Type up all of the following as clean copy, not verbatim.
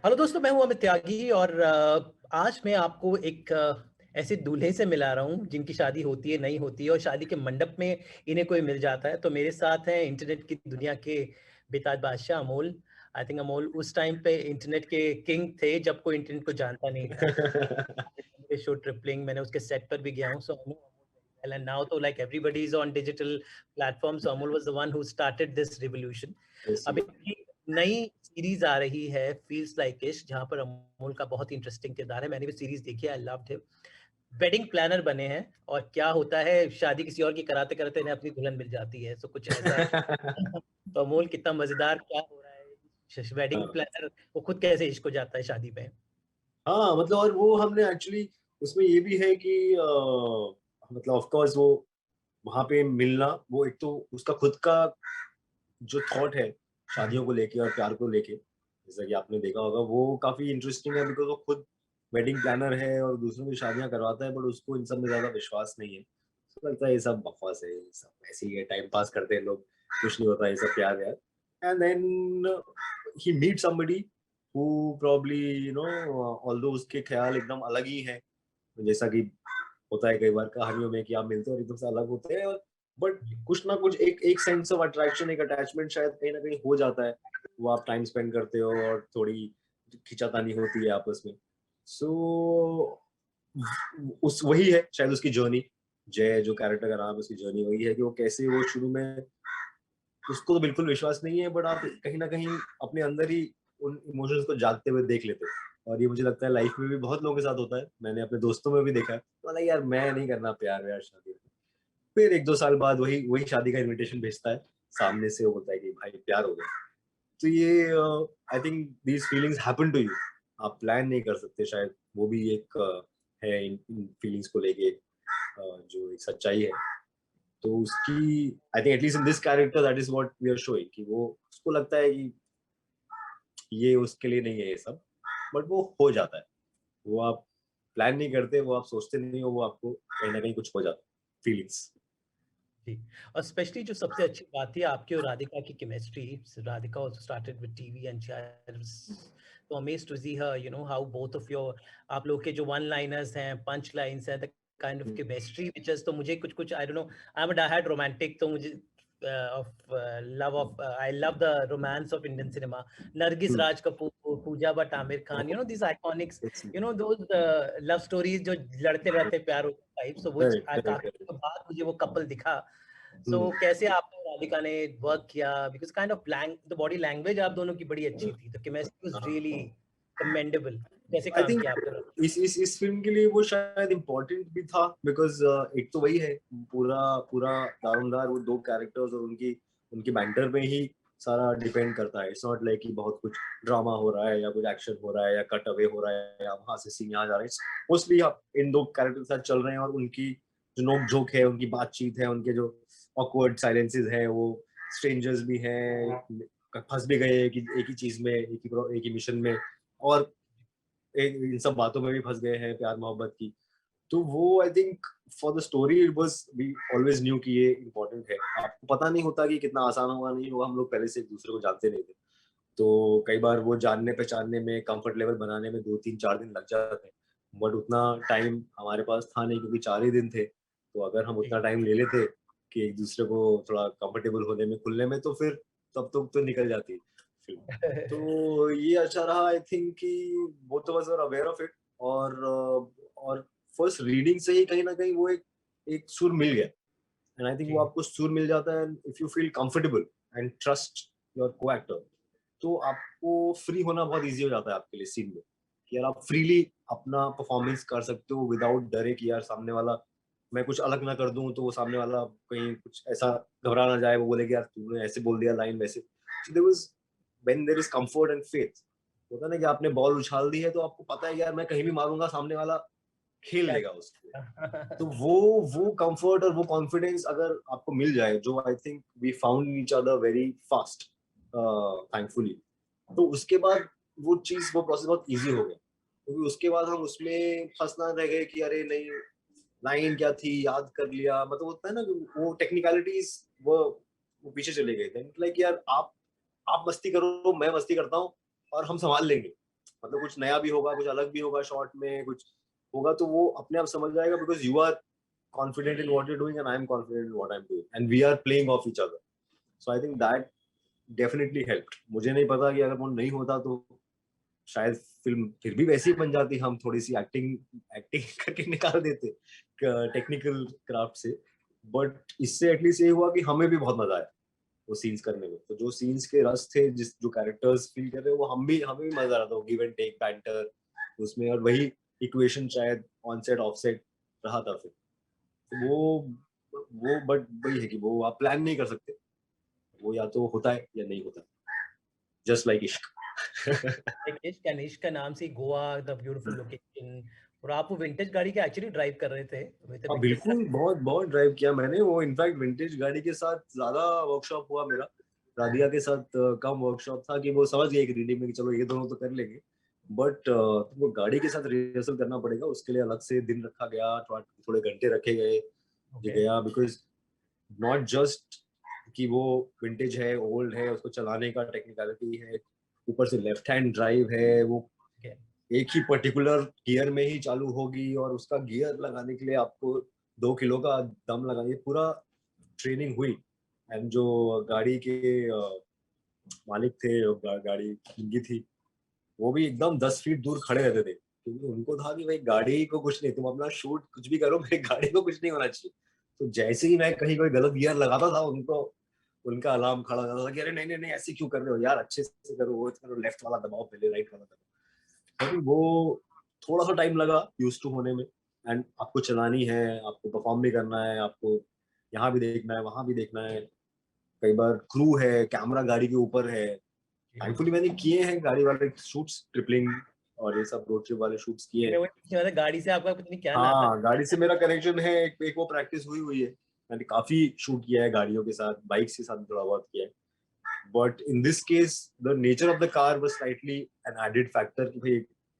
Hello दोस्तों, मैं हूं अमित त्यागी और आज मैं आपको एक ऐसे दूल्हे से मिला रहा हूं जिनकी शादी होती है, नहीं होती है और शादी के मंडप में इन्हें कोई मिल जाता है। तो मेरे साथ हैं इंटरनेट की दुनिया के बेताज बादशाह अमोल। आई थिंक अमोल उस टाइम पे इंटरनेट के किंग थे जब कोई इंटरनेट को जानता नहीं था। शो ट्रिपलिंग मैंने उसके सेट पर भी गया हूं, so I know well, and now तो like everybody is on digital platforms, so Amol was the one who started this revolution. Yes, अब एक नई सीरीज आ रही है फील्स लाइक इश, जहां पर अमोल का बहुत इंटरेस्टिंग किरदार है। मैंने भी सीरीज देखी है, I loved him. Wedding planner बने हैं और क्या होता है, शादी किसी और की कराते कराते इन्हें अपनी दुल्हन मिल जाती है, सो कुछ ऐसा। तो अमोल, कितना मजेदार क्या हो रहा है वेडिंग हाँ प्लानर, वो खुद कैसे इश्क हो जाता है शादी में। हाँ, मतलब और वो हमने एक्चुअली उसमें ये भी है कि मतलब ऑफ कोर्स वो वहां पे मिलना, वो एक तो उसका खुद का जो थॉट है शादियों को लेके और प्यार को लेके, जैसा कि आपने देखा होगा, वो काफी इंटरेस्टिंग है बिकॉज वो खुद वेडिंग प्लानर है और दूसरों की शादियां करवाता है, बट उसको इन सब में ज्यादा विश्वास नहीं है। तो लगता है ये सब बकवास है, ये सब ऐसे ही है, टाइम पास करते हैं लोग, कुछ नहीं होता ये सब प्यार यार। And then he meet somebody who probably although उसके ख्याल एकदम अलग ही है, जैसा कि होता है कई बार कहानियों में कि आप मिलते हो और एकदम से अलग होते हैं, बट कुछ ना कुछ एक एक सेंस ऑफ अट्रैक्शन, एक अटैचमेंट शायद कहीं ना कहीं हो जाता है। वो आप टाइम स्पेंड करते हो और थोड़ी खिंचातानी होती है आपस में। सो उस वही है शायद उसकी जर्नी। जय जो कैरेक्टर का नाम है, उसकी जर्नी वही है कि वो कैसे, वो शुरू में उसको तो बिल्कुल विश्वास नहीं है, बट आप कहीं ना कहीं अपने अंदर ही उन इमोशंस को जागते हुए देख लेते हो। और ये मुझे लगता है लाइफ में भी बहुत लोगों के साथ होता है, मैंने अपने दोस्तों में भी देखा है, मतलब यार मैं नहीं करना प्यार व्यार शादी। फिर एक दो साल बाद वही वही शादी का इनविटेशन भेजता है सामने से, वो बोलता है कि भाई प्यार हो गया। तो ये I think these feelings happen to you, आप प्लान नहीं कर सकते शायद, वो भी एक है इन फीलिंग्स को लेके, जो एक सच्चाई है। तो उसकी I think at least in this character that is what we are showing, कि वो उसको लगता है कि ये उसके लिए नहीं है ये सब, बट वो हो जाता है। वो आप प्लान नहीं करते, वो आप सोचते नहीं हो, वो आपको कहीं ना कहीं कुछ हो जाता है फीलिंग्स। जी। और स्पेशली जो सबसे अच्छी बात थी आपकी और राधिका की chemistry. Radhika also started with TV and she was so amazed to see her, you know, how both of your, आप लोग के जो वन लाइनर्स हैं, पंच लाइन्स हैं, the kind of chemistry which is, तो मुझे कुछ कुछ I don't know, I am a diehard romantic, तो मुझे of love of I love the romance of Indian cinema. Nargis Raj Kapoor, Pooja Bhatt, Aamir Khan, you know this iconics, you know those love stories जो लड़ते रहते प्यार टाइप, सो व्हिच काफी करेक्ट। दिनों बाद मुझे वो कपल दिखा। सो कैसे आपने और राधिका ने वर्क किया, because kind of the body language आप दोनों की बड़ी अच्छी थी, the chemistry was really commendable. कैसे आई काम थिंक किया आपने। इस फिल्म के लिए वो शायद इम्पोर्टेंट भी था बिकॉज एक तो वही है, पूरा पूरा दारोमदार वो दो कैरेक्टर्स और उनकी उनकी बैंटर पे ही सारा डिपेंड करता है। इट्स नॉट लाइक कि बहुत कुछ ड्रामा हो रहा है या कुछ एक्शन हो रहा है या कट अवे हो रहा है या वहां से सीन यहाँ जा रहे हैं। मोस्टली आप इन दो कैरेक्टर के साथ चल रहे हैं और उनकी जो नोक झोंक है, उनकी बातचीत है, उनके जो ऑकवर्ड साइलेंसेस है, वो स्ट्रेंजर्स भी हैं, फंस भी गए एक ही चीज में, एक ही मिशन में, और इन सब बातों में भी फंस गए हैं प्यार मोहब्बत की। तो वो I think for the story it was, we always knew कि ये इम्पोर्टेंट है। आपको पता नहीं होता कि कितना आसान होगा नहीं होगा, हम लोग पहले से एक दूसरे को जानते नहीं थे, तो कई बार वो जानने पहचानने में, कंफर्ट लेवल बनाने में 2 3 4 दिन लग जाते हैं। बट उतना टाइम हमारे पास था नहीं क्योंकि 4 ही दिन थे। तो अगर हम उतना जी। टाइम ले लेते कि एक दूसरे को थोड़ा कंफर्टेबल होने में, खुलने में, तो फिर तब तो निकल जाती फिल्म। तो ये अच्छा रहा आई थिंक कि both of us are aware of it. और फर्स्ट रीडिंग से ही कहीं ना कहीं वो एक एक सुर मिल गया। एंड आई थिंक वो जी। आपको सुर मिल जाता है, if you feel comfortable and trust your को एक्टर, तो आपको फ्री होना बहुत इजी हो जाता है आपके लिए सीन में, कि यार आप फ्रीली अपना परफॉर्मेंस कर सकते हो विदाउट डरे कि यार सामने वाला, मैं कुछ अलग ना कर दूं तो वो सामने वाला कहीं कुछ ऐसा घबरा ना जाए, वो बोले कि यार तूने ऐसे बोल दिया लाइन वैसे। So there was, when there is comfort and faith, होता है ना कि आपने बॉल उछाल दी है तो आपको पता है यार मैं कहीं भी मारूंगा सामने वाला खेल क्या। लेगा उसको। तो वो कंफर्ट और वो कॉन्फिडेंस अगर आपको मिल जाए, जो I think we found each other very fast thankfully, तो उसके बाद वो चीज, वो प्रोसेस बहुत इजी हो गया, क्योंकि उसके बाद हम उसमें फंस ना रह गए कि अरे नहीं लाइन क्या थी याद कर लिया, मतलब होता है ना कि वो टेक्निकलिटीज, वो पीछे चले गए थे, लाइक यार आप मस्ती करो, मैं मस्ती करता हूँ और हम संभाल लेंगे। मतलब कुछ नया भी होगा, कुछ अलग भी होगा शॉट में, कुछ होगा तो वो अपने आप समझ जाएगा, because you are confident in what you're doing and I'm confident in what I'm doing and we are playing off each other. So I think that definitely helped. मुझे नहीं पता कि अगर वो नहीं होता तो शायद फिल्म फिर भी वैसी बन जाती, हम थोड़ी सी एक्टिंग एक्टिंग करके निकाल देते टेक्निकल क्राफ्ट से, बट इससे एटलीस्ट ये हुआ कि हमें भी बहुत मजा आया वो सीन्स करने में। तो जो सीन्स के रस थे, जिस जो कैरेक्टर्स फील कर रहे हैं, वो हमें भी मजा आ रहा था, गिव एंड टेक बैंटर उसमें, और वही इक्वेशन शायद ऑन सेट ऑफ सेट रहा था फिर। तो वो बट वही है कि वो आप प्लान नहीं कर सकते, वो या तो होता है या नहीं होता, जस्ट लाइक इश्क। इश्क का नाम से गोवा, द ब्यूटीफुल लोकेशन, और आप वो विंटेज गाड़ी के एक्चुअली ड्राइव कर रहे थे हाँ बिल्कुल, बहुत बहुत ड्राइव किया मैंने वो, इनफैक्ट विंटेज गाड़ी के साथ ज्यादा वर्कशॉप हुआ मेरा, राधिया के साथ कम वर्कशॉप था, कि वो समझ गए कि रीडिंग में कि चलो ये दोनों तो कर लेंगे, बट वो गाड़ी के साथ रिहर्सल करना पड़ेगा, उसके लिए अलग से दिन रखा गया, थोड़े घंटे रखे गए गया, बिकॉज नॉट जस्ट कि वो विंटेज है, ओल्ड है, उसको चलाने का टेक्निकलिटी है, ऊपर से लेफ्ट हैंड ड्राइव है, वो एक ही पर्टिकुलर गियर में ही चालू होगी, और उसका गियर लगाने के लिए आपको 2 किलो का दम लगाइए, पूरा ट्रेनिंग हुई। एंड जो गाड़ी के मालिक थे, गाड़ी जिनकी थी, वो भी एकदम 10 फीट दूर खड़े रहते थे, क्योंकि उनको था कि भाई गाड़ी को कुछ नहीं, तुम अपना शूट कुछ भी करो, मेरी गाड़ी को कुछ नहीं होना चाहिए। तो जैसे ही मैं कहीं कोई गलत गियर लगाता था, उनको उनका अलार्म खड़ा हो जाता था कि अरे नहीं नहीं नहीं, ऐसे क्यों कर रहे हो यार, अच्छे से करो, वो करो, लेफ्ट वाला दबाओ पहले, राइट वाला दबाओ। अभी वो थोड़ा सा टाइम लगा यूज टू होने में, एंड आपको चलानी है, आपको परफॉर्म भी करना है, आपको यहाँ भी देखना है, वहां भी देखना है, कई बार क्रू है, कैमरा गाड़ी के ऊपर है। थैंकफुली मैंने किए हैं गाड़ी वाले शूट्स, ट्रिपलिंग और ये सब रोड ट्रिप वाले शूट्स किए हैं। गाड़ी से आपका कुछ नहीं, क्या नाता हाँ गाड़ी से मेरा कनेक्शन है, एक वो प्रैक्टिस हुई है, मैंने काफी शूट किया है गाड़ियों के साथ, बाइक्स के साथ थोड़ा बहुत किया है, but in this case the nature of the car was slightly an added factor, कि भाई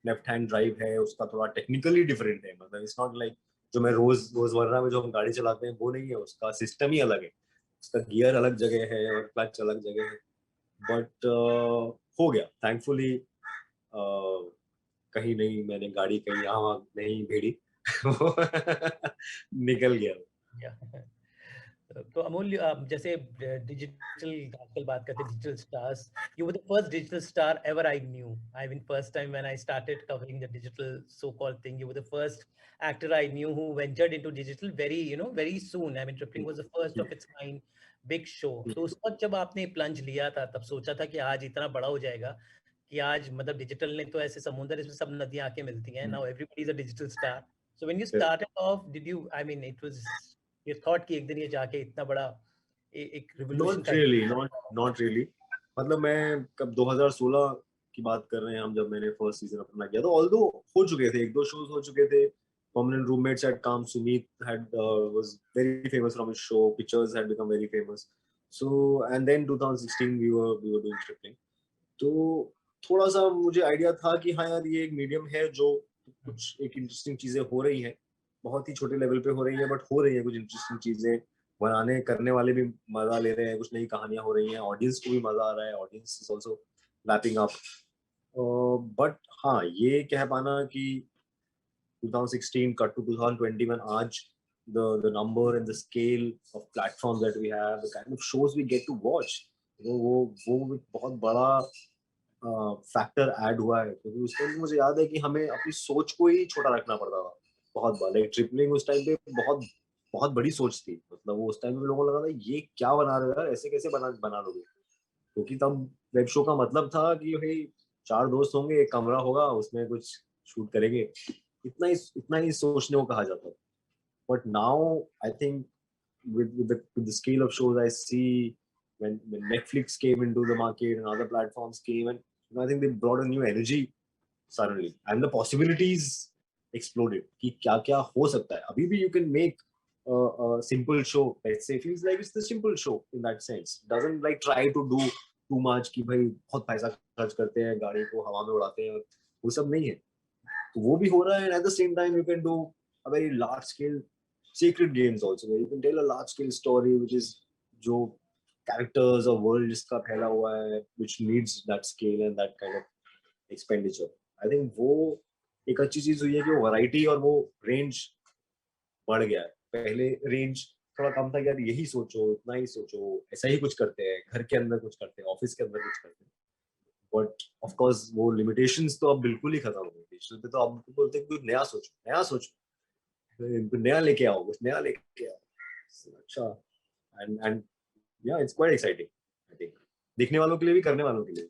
लेफ्ट हैंड ड्राइव है, उसका थोड़ा टेक्निकली डिफरेंट है, मतलब इट्स नॉट लाइक जो मैं रोजमर्रा में जो हम गाड़ी चलाते हैं वो नहीं है, उसका सिस्टम ही अलग है, उसका गियर अलग जगह है और क्लच अलग जगह है, बट हो गया थैंकफुली। कहीं नहीं, मैंने गाड़ी कहीं यहाँ वहाँ नहीं भेड़ी निकल गया। तो अमूल्य, जैसे डिजिटल, आजकल बात करते हैं digital stars, you were the first digital star ever I knew. I mean first time when I started covering the digital so called thing, you were the first actor I knew who ventured into digital very soon. I mean, Tripling was the first of its kind big show. तो उस वक्त जब आपने plunge लिया था, तब सोचा था कि आज इतना बड़ा हो जाएगा, कि आज मतलब डिजिटल ने तो ऐसे समुंदर, इसमें सब नदियां आके मिलती हैं, now everybody is a digital star. So when you started off, did you, I mean, it was you thought कि एक दिन ये जाके इतना बड़ा एक रिवॉल्यूशन नॉट रियली, मतलब मैं कब 2016 की बात कर रहे हैं हम, जब मैंने फर्स्ट सीजन अपना किया, तो ऑल्दो हो चुके थे, एक दो शोज हो चुके थे, परमानेंट रूममेट्स एट काम, Sumeet had was very famous from his show, pictures had become very famous, so and then 2016 we were doing tripling, तो थोड़ा सा मुझे आइडिया था कि हाँ यार, ये एक मीडियम है जो कुछ एक इंटरेस्टिंग चीजें हो रही हैं, बहुत ही छोटे लेवल पे हो रही है, बट हो रही है कुछ इंटरेस्टिंग चीजें, बनाने करने वाले भी मजा ले रहे हैं, कुछ नई कहानियां हो रही हैं, ऑडियंस को भी मजा आ रहा है, audience is also lapping up, but हाँ ये कह पाना कि 2016 cut to 2021, आज the number and the scale of platforms that we have, the kind of shows we get to watch, वो बहुत बड़ा फैक्टर ऐड हुआ है, क्योंकि उस टाइम मुझे याद है कि हमें अपनी सोच को ही छोटा रखना पड़ता था बहुत बार, लाइक ट्रिपलिंग उस टाइम पे बहुत बहुत बड़ी सोच थी, मतलब वो उस टाइम में लोगों को लगा था ये क्या बना रहे हो यार, ऐसे कैसे बना लोगे, क्योंकि तब वेब शो का मतलब था कि भाई 4 दोस्त होंगे, एक कमरा होगा, उसमें कुछ शूट करेंगे, इतना ही सोचने को कहा जाता है, but now I think with the scale of shows I see, when Netflix came into the market and other platforms came, and I think they brought a new energy suddenly, and the possibilities exploded कि क्या क्या हो सकता है, अभी भी you can make a simple show, let's say, feels like it's the simple show in that sense, doesn't like try to do too much कि भाई बहुत पैसा खर्च करते हैं, गाड़ी को हवा में उड़ाते हैं, वो सब नहीं है, तो वो भी हो रहा है, and at the same time you can do a very large scale sacred games also, where you can tell a large scale story which is जो characters or world जिसका फैला हुआ है, which needs that scale and that kind of expenditure. I think वो एक अच्छी चीज हुई है कि वो वैरायटी और वो रेंज बढ़ गया है। पहले रेंज थोड़ा कम था कि यार यही सोचो, इतना ही सोचो, ऐसा ही कुछ करते हैं, घर के अंदर कुछ करते हैं, ऑफिस के अंदर कुछ करते हैं। बट ऑफ कोर्स वो लिमिटेशंस तो अब बिल्कुल ही खत्म हो गई। डिजिटल पे तो अब बोलते हैं कुछ नया सोचो, नया सोचो, कुछ नया लेके आओ, कुछ नया लेके आओ। अच्छा, एंड या it's quite exciting I think, देखने वालों के लिए भी, करने वालों के लिए।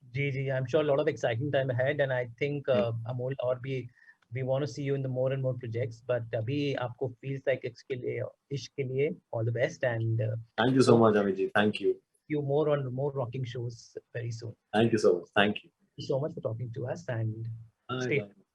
जी जी, I'm sure a lot of exciting time ahead, and I think Amol और भी we want to see you in the more and more projects, but अभी आपको feels like इसके लिए, इश्क के लिए all the best, and thank you so hope much Amit ji, thank you. you more on more rocking shows very soon. Thank you so much, thank you. Thank you so much for talking to us, and bye stay bye.